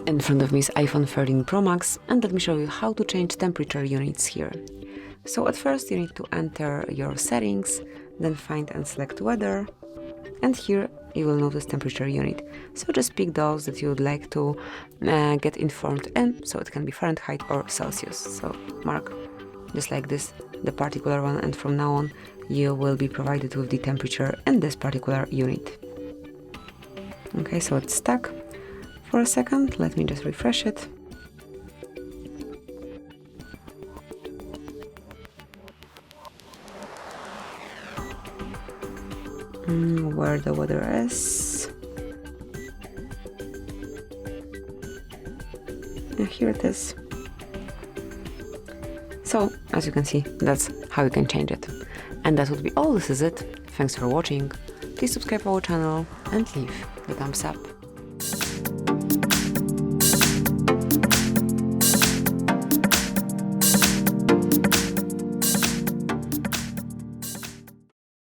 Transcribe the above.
In front of me is iPhone 13 Pro Max, and let me show you how to change temperature units here. So at first you need to enter your settings, then find and select weather, and here you will notice temperature unit. So just pick those that you would like to get informed in, so it can be Fahrenheit or Celsius. So mark just like this the particular one, and from now on you will be provided with the temperature in this particular unit. Okay, so it's stuck for a second. Let me just refresh it. Where the weather is. Here it is. So, as you can see, that's how you can change it. And that would be all. This is it. Thanks for watching. Please subscribe our channel and leave the thumbs up.